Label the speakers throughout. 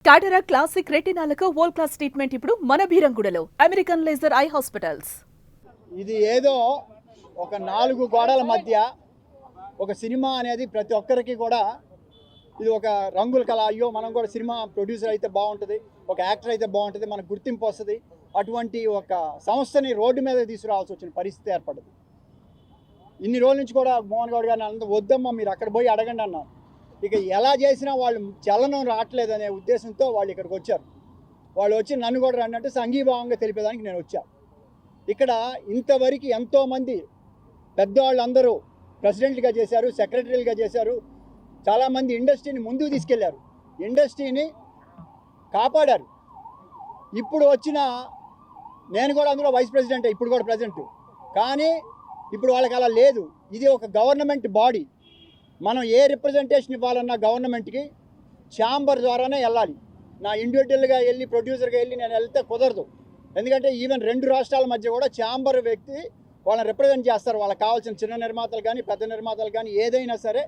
Speaker 1: టాటరా classic రెటినాలకు world class treatment ఇప్పుడు మన భీరంగూడలో American laser eye hospitals.
Speaker 2: ఇది ఏదో ఒక నాలుగు గోడల మధ్య ఒక సినిమా అనేది ప్రతి ఒక్కరికి కూడా ఇది ఒక రంగుల కళ. అయ్యో మనం కూడా సినిమా ప్రొడ్యూసర్ అయితే బాగుంటుంది, ఒక యాక్టర్ అయితే బాగుంటుంది, మనకు గుర్తింపు వస్తుంది. అటువంటి ఒక సంస్థని రోడ్డు మీద తీసుకురావాల్సి వచ్చిన పరిస్థితి ఏర్పడింది. ఇన్ని రోజుల నుంచి కూడా మోహన్ గౌడ్ గారిని అంత వద్దమ్మా మీరు అక్కడ పోయి అడగండి అన్నారు. ఇక ఎలా చేసినా వాళ్ళు చలనం రావట్లేదు అనే ఉద్దేశంతో వాళ్ళు ఇక్కడికి వచ్చారు. వాళ్ళు వచ్చి నన్ను కూడా రండి అంటే సంఘీభావంగా తెలిపేదానికి నేను వచ్చా. ఇక్కడ ఇంతవరకు ఎంతోమంది పెద్దవాళ్ళు అందరూ ప్రెసిడెంట్గా చేశారు, సెక్రటరీలుగా చేశారు, చాలామంది ఇండస్ట్రీని ముందుకు తీసుకెళ్లారు, ఇండస్ట్రీని కాపాడారు. ఇప్పుడు వచ్చిన నేను కూడా అందులో వైస్ ప్రెసిడెంట్, ఇప్పుడు కూడా ప్రెసిడెంట్. కానీ ఇప్పుడు వాళ్ళకి అలా లేదు. ఇది ఒక గవర్నమెంట్ బాడీ. మనం ఏ రిప్రజెంటేషన్ ఇవ్వాలన్నా గవర్నమెంట్కి ఛాంబర్ ద్వారానే వెళ్ళాలి. నా ఇండివిజువల్గా వెళ్ళి ప్రొడ్యూసర్గా వెళ్ళి నేను వెళ్తే కుదరదు. ఎందుకంటే ఈవెన్ రెండు రాష్ట్రాల మధ్య కూడా ఛాంబర్ వ్యక్తి వాళ్ళని రిప్రజెంట్ చేస్తారు. వాళ్ళకి కావాల్సిన చిన్న నిర్మాతలు కానీ పెద్ద నిర్మాతలు కానీ ఏదైనా సరే.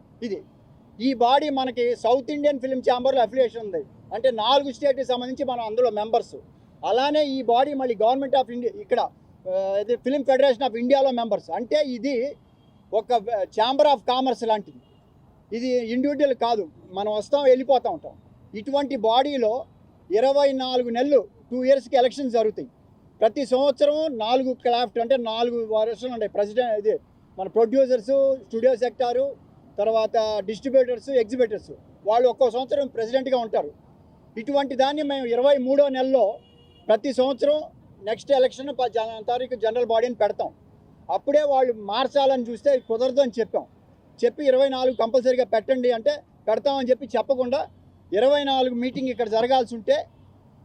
Speaker 2: ఈ బాడీ మనకి సౌత్ ఇండియన్ ఫిల్మ్ ఛాంబర్లో అఫిలియేషన్ ఉంది. అంటే 4 స్టేట్కి సంబంధించి మనం అందులో మెంబర్స్. అలానే ఈ బాడీ మళ్ళీ గవర్నమెంట్ ఆఫ్ ఇండియా ఇక్కడ ఫిల్మ్ ఫెడరేషన్ ఆఫ్ ఇండియాలో మెంబర్స్. అంటే ఇది ఒక ఛాంబర్ ఆఫ్ కామర్స్ లాంటిది. ఇది ఇండివిజువల్ కాదు, మనం వస్తాం వెళ్ళిపోతూ ఉంటాం. ఇటువంటి బాడీలో 24 నెలలు 2 ఇయర్స్కి ఎలక్షన్స్ జరుగుతాయి. ప్రతి సంవత్సరం 4 క్రాఫ్ట్ అంటే 4 వర్షాలు ఉంటాయి. ప్రెసిడెంట్ ఇది మన ప్రొడ్యూసర్సు, స్టూడియో సెక్టారు, తర్వాత డిస్ట్రిబ్యూటర్స్, ఎగ్జిబిటర్స్, వాళ్ళు ఒక్కో సంవత్సరం ప్రెసిడెంట్గా ఉంటారు. ఇటువంటి దాన్ని మేము 23వ నెలలో ప్రతి సంవత్సరం నెక్స్ట్ ఎలక్షన్ తారీఖు జనరల్ బాడీని పెడతాం. అప్పుడే వాళ్ళు మార్చాలని చూస్తే కుదరదు అని చెప్పి 24 కంపల్సరీగా పెట్టండి అంటే పెడతామని చెప్పకుండా 24 మీటింగ్ ఇక్కడ జరగాల్సి ఉంటే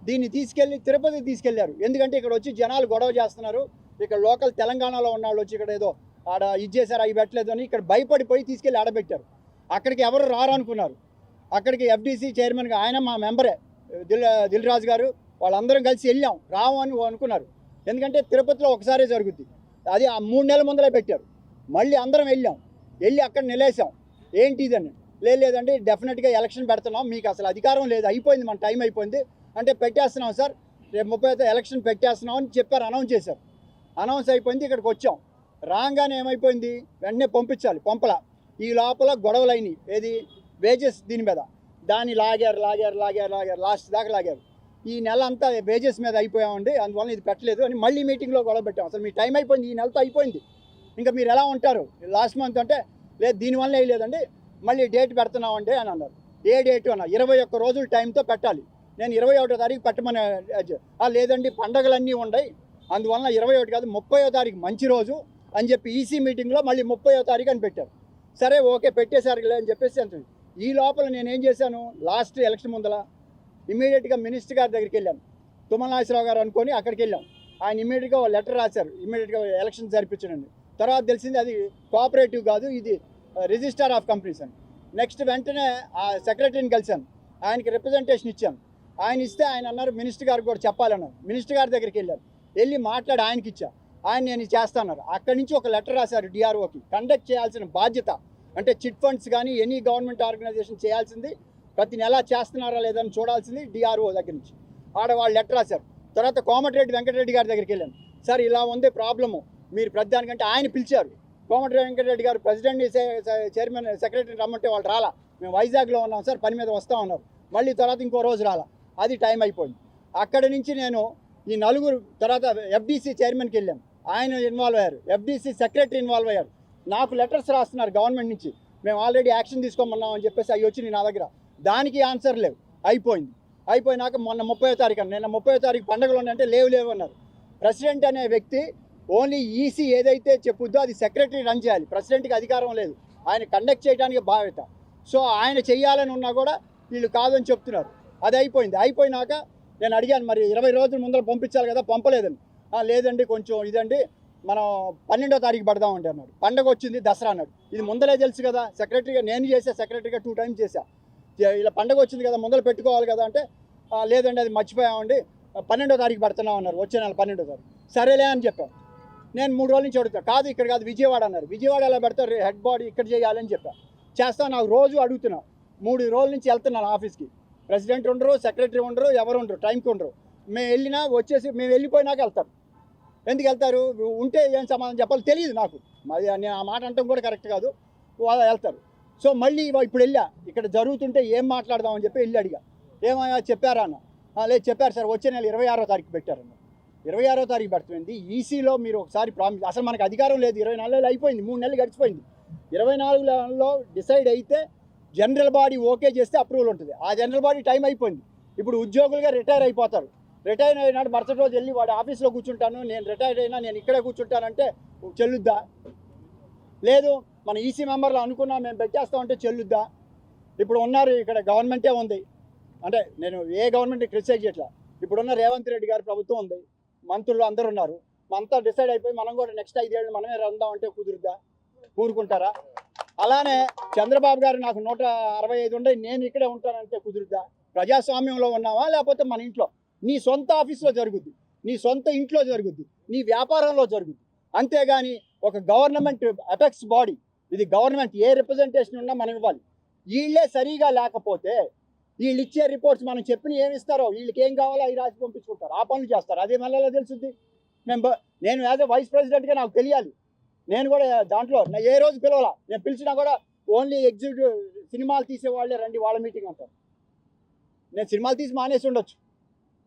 Speaker 2: దీన్ని తీసుకెళ్ళి తిరుపతికి తీసుకెళ్లారు. ఎందుకంటే ఇక్కడ వచ్చి జనాలు గొడవ చేస్తున్నారు. ఇక్కడ లోకల్ తెలంగాణలో ఉన్న వాళ్ళు వచ్చి ఇక్కడ ఏదో ఆడ ఇది చేశారు, అవి పెట్టలేదు అని ఇక్కడ భయపడిపోయి తీసుకెళ్ళి ఆడబెట్టారు. అక్కడికి ఎవరు రారనుకున్నారు. అక్కడికి ఎఫ్డీసీ చైర్మన్గా ఆయన మా మెంబరే దిల్ రాజు గారు, వాళ్ళందరం కలిసి వెళ్ళాం. రాము అని అనుకున్నారు. ఎందుకంటే తిరుపతిలో ఒకసారే జరుగుద్ది, అది ఆ 3 నెలల ముందలే పెట్టారు. మళ్ళీ అందరం వెళ్ళి అక్కడ నిలేసాం. ఏంటి ఇదని లేదండి, డెఫినెట్గా ఎలక్షన్ పెడుతున్నాం, మీకు అసలు అధికారం లేదు, అయిపోయింది, మన టైం అయిపోయింది అంటే పెట్టేస్తున్నాం సార్, రేపు 30వ ఎలక్షన్ పెట్టేస్తున్నాం అని చెప్పారు. అనౌన్స్ చేశారు. అనౌన్స్ అయిపోయింది. ఇక్కడికి వచ్చాం. రాగానే ఏమైపోయింది, వెంటనే పంపలా. ఈ లోపల గొడవలు అయినాయి. ఏది వేజెస్ దీని మీద, దాన్ని లాగారు లాస్ట్ దాకా లాగారు. ఈ నెల అంతా వేజెస్ మీద అయిపోయామండి, అందువల్ల ఇది పెట్టలేదు అని మళ్ళీ మీటింగ్లో గొడవ పెట్టాం. అసలు మీ టైం అయిపోయింది, ఈ నెలతో అయిపోయింది, ఇంకా మీరు ఎలా ఉంటారు లాస్ట్ మంత్ అంటే లేదు దీనివల్ల వేయలేదండి, మళ్ళీ డేట్ పెడుతున్నామండి అని అన్నారు. ఏ డేటు అన్న 21 రోజుల టైంతో పెట్టాలి. నేను 21వ తారీఖు పెట్టమని లేదండి పండగలన్నీ ఉన్నాయి, అందువల్ల 21 కాదు 30వ తారీఖు మంచి రోజు అని చెప్పి ఈసీ మీటింగ్లో మళ్ళీ 30వ తారీఖు అని పెట్టారు. సరే ఓకే పెట్టేశారు అని చెప్పేసి అంటుంది. ఈ లోపల నేనేం చేశాను, లాస్ట్ ఎలక్షన్ ముందల ఇమీడియట్గా మినిస్టర్ గారి దగ్గరికి వెళ్ళాను. తుమ్మల నాగేశ్వరరావు గారు అనుకొని అక్కడికి వెళ్ళాం. ఆయన ఇమీడియట్గా లెటర్ రాశారు, ఇమీడియట్గా ఎలక్షన్ జరిపించండి. తర్వాత తెలిసింది అది కోఆపరేటివ్ కాదు, ఇది రిజిస్టర్ ఆఫ్ కంపెనీస్ అని. నెక్స్ట్ వెంటనే ఆ సెక్రటరీని కలిశాను, ఆయనకి రిప్రజెంటేషన్ ఇచ్చాను. ఆయన ఇస్తే ఆయన అన్నారు మినిస్టర్ గారికి కూడా చెప్పాలన్నారు. మినిస్టర్ గారి దగ్గరికి వెళ్ళి మాట్లాడి ఆయనకి ఇచ్చా. ఆయన నేను చేస్తాన్నారు. అక్కడి నుంచి ఒక లెటర్ రాశారు డిఆర్ఓకి. కండక్ట్ చేయాల్సిన బాధ్యత అంటే చిట్ ఫండ్స్ కానీ ఎనీ గవర్నమెంట్ ఆర్గనైజేషన్ చేయాల్సింది, ప్రతి నెల చేస్తున్నారా లేదని చూడాల్సింది డిఆర్ఓ దగ్గర నుంచి. వాళ్ళు లెటర్ రాశారు. తర్వాత కోమటిరెడ్డి వెంకటరెడ్డి గారి దగ్గరికి వెళ్ళాను. సార్ ఇలా ఉంది ప్రాబ్లము, మీరు ప్రతిదానికంటే ఆయన పిలిచారు. కోమటిరెడ్డి వెంకటరెడ్డి గారు ప్రెసిడెంట్ చైర్మన్ సెక్రటరీని రమ్మంటే వాళ్ళు రాలా, మేము వైజాగ్లో ఉన్నాం సార్ పని మీద వస్తూ ఉన్నారు. మళ్ళీ తర్వాత ఇంకో రోజు రాలా, అది టైం అయిపోయింది. అక్కడి నుంచి నేను ఈ 4 తర్వాత ఎఫ్డీసీ చైర్మన్కి వెళ్ళాను, ఆయన ఇన్వాల్వ్ అయ్యారు. ఎఫ్డీసీ సెక్రటరీ ఇన్వాల్వ్ అయ్యారు. నాకు లెటర్స్ రాస్తున్నారు గవర్నమెంట్ నుంచి, మేము ఆల్రెడీ యాక్షన్ తీసుకోమన్నాం అని చెప్పేసి అవి వచ్చి నా దగ్గర. దానికి ఆన్సర్ లేవు. అయిపోయినాక మొన్న 30వ తారీఖు అన్న, నిన్న 30వ తారీఖు పండుగలు ఉన్నాయంటే లేవు అన్నారు. ప్రెసిడెంట్ అనే వ్యక్తి ఓన్లీ ఈసీ ఏదైతే చెప్పుద్దో అది సెక్రటరీ రన్ చేయాలి. ప్రెసిడెంట్కి అధికారం లేదు, ఆయన కండక్ట్ చేయడానికి బాధ్యత. సో ఆయన చెయ్యాలని ఉన్నా కూడా వీళ్ళు కాదని చెప్తున్నారు. అది అయిపోయినాక నేను అడిగాను, మరి 20 రోజుల ముందర పంపించాలి కదా, పంపలేదని. లేదండి కొంచెం ఇదండి మనం 12వ తారీఖు పడదామండి అన్నాడు. పండగ వచ్చింది దసరా అన్నాడు. ఇది ముందరే తెలుసు కదా, సెక్రటరీగా నేను చేసా, సెక్రటరీగా 2 టైమ్స్ చేశా. ఇలా పండగ వచ్చింది కదా ముందర పెట్టుకోవాలి కదా అంటే లేదండి అది మర్చిపోయామండి, 12వ తారీఖు పెడుతున్నాం అన్నారు, వచ్చే నెల 12వ తారీఖు. సరేలే అని చెప్పాను. నేను 3 రోజుల నుంచి అడుగుతాను, కాదు ఇక్కడ కాదు విజయవాడ అన్నారు. విజయవాడ ఎలా పెడతారు, హెడ్ బాడీ ఇక్కడ చేయాలని చెప్పాను. చేస్తా, నాకు రోజు అడుగుతున్నా. 3 రోజుల నుంచి వెళ్తున్నాను ఆఫీస్కి. ప్రెసిడెంట్ ఉండరు, సెక్రటరీ ఉండరు, ఎవరు ఉండరు, టైంకి ఉండరు. మేము వెళ్ళినా వచ్చేసి మేము వెళ్ళిపోయినాక వెళ్తారు. ఎందుకు వెళ్తారు? ఉంటే ఏం సమాధానం చెప్పాలో తెలియదు నాకు. మరి నేను ఆ మాట అంటాం కూడా కరెక్ట్ కాదు. వాళ్ళు వెళ్తారు. సో మళ్ళీ ఇప్పుడు వెళ్ళా, ఇక్కడ జరుగుతుంటే ఏం మాట్లాడదామని చెప్పి వెళ్ళి అడిగా, ఏమయ్యా చెప్పారా అన్న. లేదు చెప్పారు సార్, వచ్చే నెల 26వ తారీఖు పెట్టారన్న. 26వ తారీఖు పెడుతుంది. ఈసీలో మీరు ఒకసారి ప్రామిస్, అసలు మనకు అధికారం లేదు. 24 నెలలు అయిపోయింది, 3 నెలలు గడిచిపోయింది. 24 నెలల్లో డిసైడ్ అయితే జనరల్ బాడీ ఓకే చేస్తే అప్రూవల్ ఉంటుంది. ఆ జనరల్ బాడీ టైం అయిపోయింది. ఇప్పుడు ఉద్యోగులుగా రిటైర్ అయిపోతారు. రిటైర్ అయినాడు మరుసటి రోజు వెళ్ళి వాడి ఆఫీస్లో కూర్చుంటాను, నేను రిటైర్ అయినా నేను ఇక్కడే కూర్చుంటానంటే చెల్లుద్దా? లేదు మన ఈసీ మెంబర్లు అనుకున్నా మేము పెట్టేస్తామంటే చెల్లుద్దా? ఇప్పుడు ఉన్నారు ఇక్కడ, గవర్నమెంటే ఉంది. అంటే నేను ఏ గవర్నమెంట్ క్రిటిసైజ్ చేయట్లా. ఇప్పుడున్న రేవంత్ రెడ్డి గారి ప్రభుత్వం ఉంది, మంత్రులు అందరూ ఉన్నారు. మనతో డిసైడ్ అయిపోయి మనం కూడా నెక్స్ట్ 5 ఏళ్ళు మనమే రందాం అంటే కుదురుద్దా? కూరుకుంటారా? అలానే చంద్రబాబు గారు నాకు 165 ఉండే నేను ఇక్కడే ఉంటానంటే కుదురుద్దా? ప్రజాస్వామ్యంలో ఉన్నావా లేకపోతే మన ఇంట్లో నీ సొంత ఆఫీస్లో జరుగుద్ది, నీ సొంత ఇంట్లో జరుగుద్ది, నీ వ్యాపారంలో జరుగుద్ది. అంతేగాని ఒక గవర్నమెంట్ అపెక్స్ బాడీ, ఇది గవర్నమెంట్ ఏ రిప్రజెంటేషన్ ఉన్నా మనం ఇవ్వాలి. వీళ్ళే సరిగా లేకపోతే వీళ్ళు ఇచ్చే రిపోర్ట్స్ మనం చెప్పిన ఏమి ఇస్తారో, వీళ్ళకి ఏం కావాలో అవి రాసి పంపించుకుంటారు, ఆ పనులు చేస్తారు. అదే మళ్ళీ తెలుస్తుంది. నేను యాజ్ ఎ వైస్ ప్రెసిడెంట్గా నాకు తెలియాలి. నేను కూడా దాంట్లో ఏ రోజు పిలవాలా, నేను పిలిచినా కూడా ఓన్లీ ఎగ్జిక్యూటివ్ సినిమాలు తీసే వాళ్ళే రండి వాళ్ళ మీటింగ్ అంటారు. నేను సినిమాలు తీసి మానేసి ఉండొచ్చు,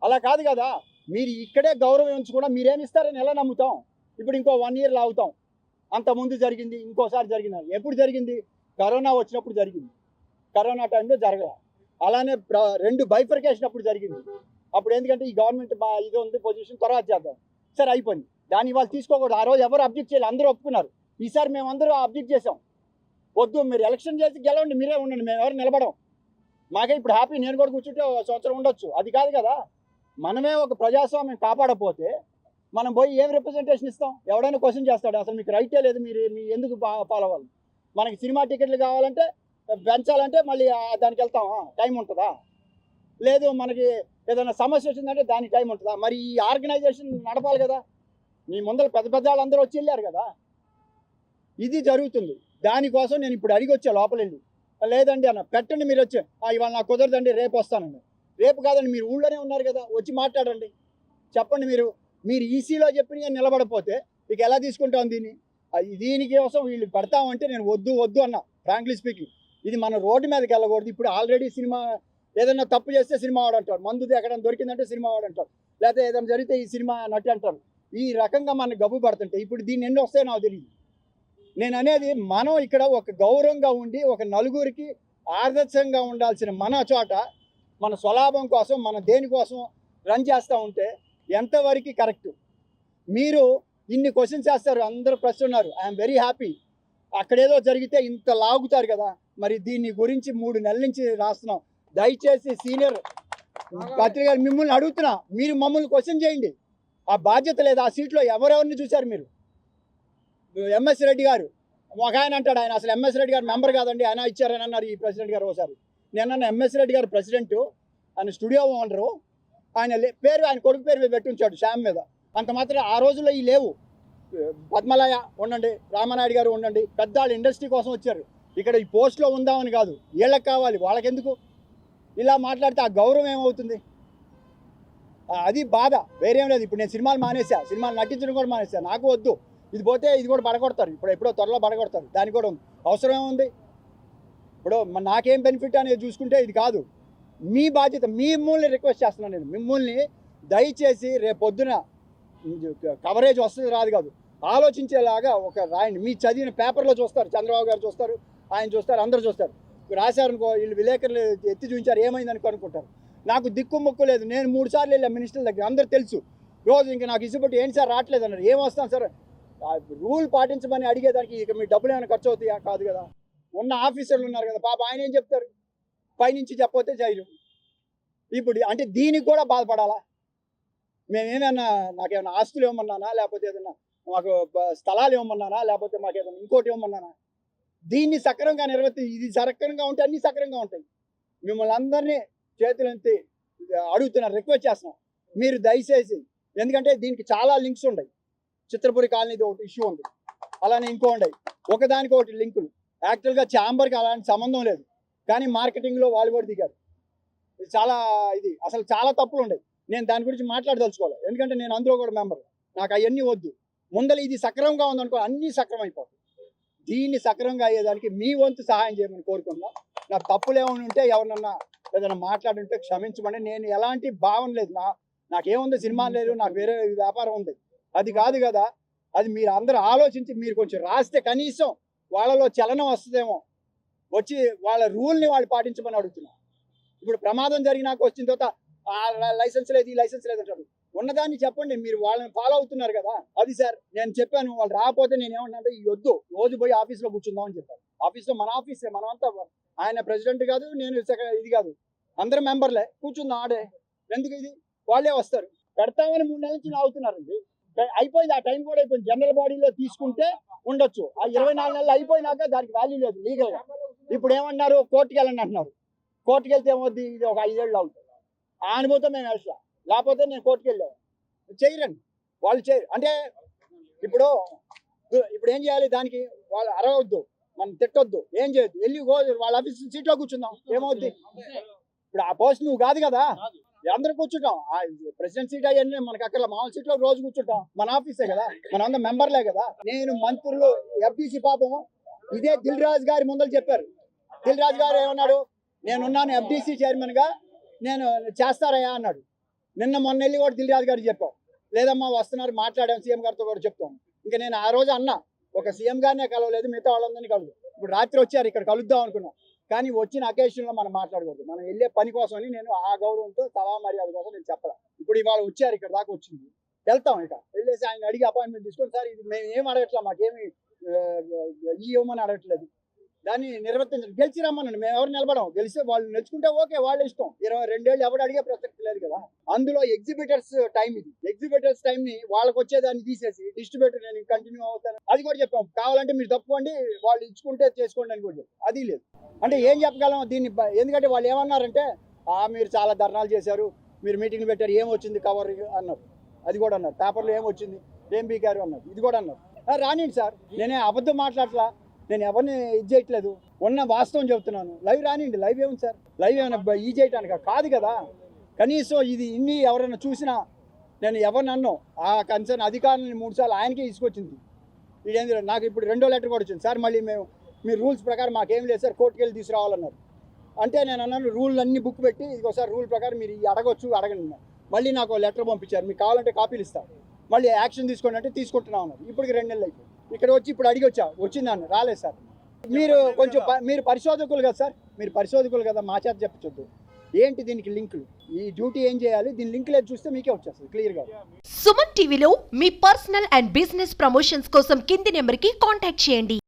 Speaker 2: అలా కాదు కదా. మీరు ఇక్కడే గౌరవం ఉంచుకుండా మీరేమి ఇస్తారని ఎలా నమ్ముతాం? ఇప్పుడు ఇంకో 1 ఇయర్ లాగుతాం. అంత ముందు జరిగింది, ఇంకోసారి జరిగింది. ఎప్పుడు జరిగింది? కరోనా వచ్చినప్పుడు జరిగింది. కరోనా టైంలో జరగల. అలానే 2 బైఫర్కేషన్ అప్పుడు జరిగింది. అప్పుడు ఎందుకంటే ఈ గవర్నమెంట్ ఇది ఉంది పొజిషన్, తర్వాత చేద్దాం, సరే అయిపోయింది. దాన్ని వాళ్ళు తీసుకోకూడదు. ఆ రోజు ఎవరు అబ్జెక్ట్ చేయాలి, అందరూ ఒప్పుకున్నారు. ఈసారి మేము అందరూ అబ్జెక్ట్ చేసాం, వద్దు మీరు ఎలక్షన్ చేసి గెలవండి, మీరే ఉండండి, మేము ఎవరు నిలబడం. మాకే ఇప్పుడు హ్యాపీ, నేను కూడా కూర్చుంటే 1 సంవత్సరం ఉండొచ్చు. అది కాదు కదా. మనమే ఒక ప్రజాస్వామ్యం కాపాడకపోతే మనం పోయి ఏం రిప్రజెంటేషన్ ఇస్తాం? ఎవడైనా క్వశ్చన్ చేస్తాడు, అసలు మీకు రైటే లేదు, మీరు ఎందుకు ఫాలో అవ్వాలి? మనకి సినిమా టికెట్లు కావాలంటే పెంచాలంటే మళ్ళీ దానికి వెళ్తామా? టైం ఉంటుందా? లేదు మనకి ఏదైనా సమస్య వచ్చిందంటే దానికి టైం ఉంటుందా? మరి ఈ ఆర్గనైజేషన్ నడపాలి కదా. మీ ముందర పెద్ద పెద్ద వాళ్ళందరూ వచ్చి వెళ్ళారు కదా. ఇది జరుగుతుంది. దానికోసం నేను ఇప్పుడు అడిగి వచ్చా లోపల వెళ్ళి, లేదండి అన్న పెట్టండి, మీరు వచ్చి ఇవాళ నాకు కుదరదండి రేపు వస్తానండి. రేపు కాదండి, మీరు ఊళ్ళోనే ఉన్నారు కదా, వచ్చి మాట్లాడండి, చెప్పండి. మీరు ఈసీలో చెప్పిన నిలబడపోతే ఇక ఎలా తీసుకుంటాం దీన్ని? దీనికోసం వీళ్ళు పెడతామంటే నేను వద్దు అన్న. ఫ్రాంక్లీ స్పీకింగ్, ఇది మన రోడ్డు మీదకి వెళ్ళకూడదు. ఇప్పుడు ఆల్రెడీ సినిమా ఏదైనా తప్పు చేస్తే సినిమా వాడు అంటారు, మందు ఎక్కడ దొరికిందంటే సినిమా వాడు అంటారు, లేకపోతే ఏదైనా జరిగితే ఈ సినిమా నటి అంటారు. ఈ రకంగా మన గబ్బు పడుతుంటే ఇప్పుడు దీన్ని ఎన్ని వస్తాయో నాకు తెలియదు. నేను అనేది మనం ఇక్కడ ఒక గౌరవంగా ఉండి ఒక నలుగురికి ఆదర్శంగా ఉండాల్సిన మన చోట మన స్వలాభం కోసం మన దేనికోసం రన్ చేస్తూ ఉంటే ఎంతవరకు కరెక్ట్? మీరు ఇన్ని క్వశ్చన్స్ చేస్తారు, అందరూ ప్రశ్న ఉన్నారు, ఐఎమ్ వెరీ హ్యాపీ. అక్కడేదో జరిగితే ఇంత లాగుతారు కదా. మరి దీని గురించి 3 నెలల నుంచి రాస్తున్నాం. దయచేసి సీనియర్ పత్రికలు మిమ్మల్ని అడుగుతున్నా, మీరు మమ్మల్ని క్వశ్చన్ చేయండి. ఆ బాధ్యత లేదు. ఆ సీట్లో ఎవరెవరిని చూశారు మీరు? ఎంఎస్ రెడ్డి గారు ఒక ఆయన అంటాడు, ఆయన అసలు ఎంఎస్ రెడ్డి గారు మెంబర్ కాదండి, ఆయన ఇచ్చారని అన్నారు ఈ ప్రెసిడెంట్ గారు. ఒకసారి నేను ఎంఎస్ రెడ్డి గారు ప్రెసిడెంట్, ఆయన స్టూడియో ఓనరు, ఆయన పేరు ఆయన కొడుకు పేరు మీద పెట్టించాడు శ్యామ్ మీద. అంత మాత్రం ఆ రోజుల్లో ఈ లేవు. పద్మలయ ఉండండి, రామనాయుడు గారు ఉండండి, పెద్దవాళ్ళు ఇండస్ట్రీ కోసం వచ్చారు. ఇక్కడ ఈ పోస్ట్లో ఉందామని కాదు, వీళ్ళకి కావాలి, వాళ్ళకెందుకు? ఇలా మాట్లాడితే ఆ గౌరవం ఏమవుతుంది? అది బాధ, వేరేం లేదు. ఇప్పుడు నేను సినిమాలు మానేసా, సినిమాలు నటించడం కూడా మానేసా. నాకు వద్దు, ఇది పోతే ఇది కూడా పడగొడతారు. ఎప్పుడో త్వరలో పడగొడతారు, దానికి కూడా ఉంది. అవసరం ఏముంది? ఇప్పుడు నాకేం బెనిఫిట్ అనేది చూసుకుంటే ఇది కాదు. మీ బాధ్యత. మిమ్మల్ని రిక్వెస్ట్ చేస్తున్నాను నేను, మిమ్మల్ని దయచేసి రేపు పొద్దున కవరేజ్ వస్తుంది రాదు కాదు, ఆలోచించేలాగా ఒక రాయండి. మీ చదివిన పేపర్లో చూస్తారు, చంద్రబాబు గారు చూస్తారు, ఆయన చూస్తారు, అందరూ చూస్తారు. రాశారనుకో, వీళ్ళు విలేకరులు ఎత్తి చూపించారు, ఏమైందని అనుకుంటారు. నాకు దిక్కు మొక్కు లేదు. నేను 3 సార్లు వెళ్ళా మినిస్టర్ల దగ్గర, అందరూ తెలుసు. రోజు ఇంకా నాకు ఇసుబట్టి ఏంటి సార్ రావట్లేదు అన్నారు. ఏం వస్తాను సార్, రూల్ పాటించమని అడిగేదానికి ఇక మీ డబ్బులు ఏమైనా ఖర్చు అవుతాయా? కాదు కదా. ఉన్న ఆఫీసర్లు ఉన్నారు కదా పాప, ఆయన ఏం చెప్తారు? పైనుంచి చెప్పకపోతే జైలు. ఇప్పుడు అంటే దీనికి కూడా బాధపడాలా? మేమేమైనా నాకేమైనా ఆస్తులు ఇవ్వమన్నానా, లేకపోతే ఏదైనా మాకు స్థలాలు ఇవ్వమన్నానా, లేకపోతే మాకు ఏదైనా ఇంకోటి ఇవ్వమన్నానా? దీన్ని సక్రమంగా ఇది సక్రమంగా ఉంటే అన్నీ సక్రమంగా ఉంటాయి. మిమ్మల్ని అందరినీ చేతులెత్తి అడుగుతున్నారు, రిక్వెస్ట్ చేస్తున్నాం, మీరు దయచేసి. ఎందుకంటే దీనికి చాలా లింక్స్ ఉన్నాయి. చిత్రపురి కాలనీది ఒకటి ఇష్యూ ఉంది, అలానే ఇంకో ఉన్నాయి, ఒకదానికి ఒకటి లింకులు. యాక్చువల్గా ఛాంబర్కి అలాంటి సంబంధం లేదు, కానీ మార్కెటింగ్లో వాళ్ళు కూడా దిగారు. ఇది చాలా ఇది అసలు చాలా తప్పులు ఉన్నాయి. నేను దాని గురించి మాట్లాడదలుచుకోవాలి, ఎందుకంటే నేను అందులో కూడా మెంబర్. నాకు అవన్నీ వద్దు. ముందర ఇది సక్రమంగా ఉందనుకో అన్నీ సక్రమం అయిపోతుంది. దీన్ని సక్రమంగా అయ్యేదానికి మీ వంతు సహాయం చేయమని కోరుకుంటున్నా. నాకు తప్పులు ఏమైనా ఉంటే ఎవరినన్నా ఏదైనా మాట్లాడుంటే క్షమించమని. నేను ఎలాంటి భావన లేదు, నాకేముంది సినిమా లేదు, నాకు వేరే వ్యాపారం ఉంది, అది కాదు కదా. అది మీరు అందరూ ఆలోచించి మీరు కొంచెం రాస్తే కనీసం వాళ్ళలో చలనం వస్తుందేమో, వచ్చి వాళ్ళ రూల్ని వాళ్ళు పాటించమని అడుగుతున్నా. ఇప్పుడు ప్రమాదం జరిగినాక వచ్చిన తర్వాత లైసెన్స్ లేదు, ఈ లైసెన్స్ లేదు అంటారు. ఉన్నదాన్ని చెప్పండి, మీరు వాళ్ళని ఫాలో అవుతున్నారు కదా. అది సార్ నేను చెప్పాను, వాళ్ళు రాకపోతే నేను ఏమన్నా ఈ వద్దు, రోజు పోయి ఆఫీస్లో కూర్చుందాం అని చెప్పాను. ఆఫీస్లో మన ఆఫీసే, మనమంతా, ఆయన ప్రెసిడెంట్ కాదు, నేను ఇది కాదు, అందరూ మెంబర్లే, కూర్చుందాం ఆడే. ఎందుకు ఇది వాళ్ళే వస్తారు, పెడతామని 3 నెలల నుంచి అవుతున్నారండి. అయిపోయింది, ఆ టైం కూడా అయిపోయింది. జనరల్ బాడీలో తీసుకుంటే ఉండొచ్చు, ఆ 24 నెలలు అయిపోయినాక దానికి వాల్యూ లేదు లీగల్గా. ఇప్పుడు ఏమన్నారు, కోర్టుకి వెళ్ళండి అంటున్నారు. కోర్టుకి వెళ్తే ఏమవుద్ది, ఇది ఒక 5 ఏళ్ళు అవుతుంది. ఆ అనుభూతి మేము వెళ్తాం, లేకపోతే నేను కోర్టుకి వెళ్ళాను. చేయరండి వాళ్ళు, చేయరు. అంటే ఇప్పుడు ఏం చేయాలి, దానికి వాళ్ళు అరవద్దు, మనం తిట్టొద్దు, ఏం చేయొద్దు, వెళ్ళి వాళ్ళ ఆఫీస్ సీట్లో కూర్చుందాం, ఏమవుద్ది. ఇప్పుడు ఆ పోస్ట్ నువ్వు కాదు కదా, అందరూ కూర్చుంటాం. ప్రెసిడెంట్ సీట్ అవన్నీ మనకి అక్కడ మామూలు సీట్లో రోజు కూర్చుంటాం, మన ఆఫీసే కదా, మన అందరం మెంబర్లే కదా. నేను మంత్రులు FDC పాపం ఇదే దిల్ రాజు గారి ముందర చెప్పారు. దిల్ రాజు గారు ఏమన్నాడు, నేనున్నాను FDC చైర్మన్ గా, నేను చేస్తారయ్యా అన్నాడు. నిన్న మొన్న వెళ్ళి కూడా దిల్ రాజు గారికి చెప్పాం, లేదమ్మా వస్తున్నారు, మాట్లాడాం సీఎం గారితో కూడా చెప్తాం. ఇంకా నేను ఆ రోజు అన్నా, ఒక సీఎం గారినే కలవలేదు, మిగతా వాళ్ళందరినీ కలవలేదు. ఇప్పుడు రాత్రి వచ్చారు, ఇక్కడ కలుద్దాం అనుకున్నాం, కానీ వచ్చిన అకేషన్లో మనం మాట్లాడకూడదు. మనం వెళ్ళే పని కోసమని నేను ఆ గౌరవంతో సభా మర్యాద కోసం నేను చెప్పాలి. ఇప్పుడు ఇవాళ వచ్చారు, ఇక్కడ దాకా వచ్చింది, వెళ్తాం. ఇక వెళ్ళేసి ఆయన అడిగి అపాయింట్మెంట్ తీసుకొని, సార్ ఇది మేము ఏం అడగట్లా, మాకేమి ఇవ్వమని అడగట్లేదు, దాన్ని నిర్వర్తించండి, గెలిచి రమ్మనండి, మేము ఎవరు నిలబడం, గెలిస్తే వాళ్ళు నెచ్చుకుంటే ఓకే, వాళ్ళ ఇష్టం. 22 ఏళ్ళు ఎవరు అడిగే ప్రసక్తి లేదు కదా. అందులో ఎగ్జిబిటర్స్ టైం, ఇది ఎగ్జిబిటర్స్ టైం ని వాళ్ళకి వచ్చేదాన్ని తీసేసి డిస్ట్రిబ్యూటర్ నేను కంటిన్యూ అవుతాను అది కూడా చెప్పాం. కావాలంటే మీరు తప్పుకోండి, వాళ్ళు ఇచ్చుకుంటే చేసుకోండి అని కూడా చెప్పాం. అది లేదు అంటే ఏం చెప్పగలం దీన్ని. ఎందుకంటే వాళ్ళు ఏమన్నారంటే, మీరు చాలా ధర్నాలు చేశారు, మీరు మీటింగ్లు పెట్టారు, ఏం వచ్చింది కవర్ అన్నారు. అది కూడా అన్నారు, పేపర్లో ఏం వచ్చింది, ఏం బీకారు అన్నారు. ఇది కూడా అన్నారు. రానిండి సార్, నేనే అబద్ధం మాట్లాడలా, నేను ఎవరిని ఇది చేయట్లేదు, ఉన్న వాస్తవం చెబుతున్నాను. లైవ్ రానిండి, లైవ్ ఏముంది సార్, లైవ్ ఏమైనా ఇది చేయటానికి కాదు కదా. కనీసం ఇది ఇన్ని ఎవరైనా చూసినా, నేను ఎవరిని అన్నో ఆ కన్సర్న్ అధికారులని 3 సార్లు ఆయనకే తీసుకొచ్చింది. ఇదేంటి నాకు ఇప్పుడు 2వ లెటర్ కూడా వచ్చింది, సార్ మళ్ళీ మేము మీ రూల్స్ ప్రకారం మాకేం లేదు సార్, కోర్టుకు వెళ్ళి తీసుకురావాలన్నారు. అంటే నేను అన్నాను, రూల్ అన్ని బుక్ పెట్టి ఇదిగోసారి రూల్ ప్రకారం మీరు అడగొచ్చు, అడగండి. మళ్ళీ నాకు లెటర్ పంపించారు, మీకు కావాలంటే కాపీలు ఇస్తాను, మళ్ళీ యాక్షన్ తీసుకోండి అంటే తీసుకుంటున్నాం అన్నారు. ఇప్పటికి 2 నెలలు అయిపోయింది. ఇక్కడ వచ్చి ఇప్పుడు అడిగి వచ్చిందాన్ని రాలేదు సార్. మీరు కొంచెం మీరు పరిశోధకులు కదా సార్, మీరు పరిశోధకులు కదా, మా చేత చెప్పించొద్దు. ఏంటి దీనికి లింకులు, ఈ డ్యూటీ ఏం చేయాలి, దీని లింక్ లేదు చూస్తే మీకే వచ్చేస్తుంది క్లియర్గా.
Speaker 3: సుమన్ టీవీలో మీ పర్సనల్ అండ్ బిజినెస్ ప్రమోషన్స్ కోసం కింది నెంబర్కి కాంటాక్ట్ చేయండి.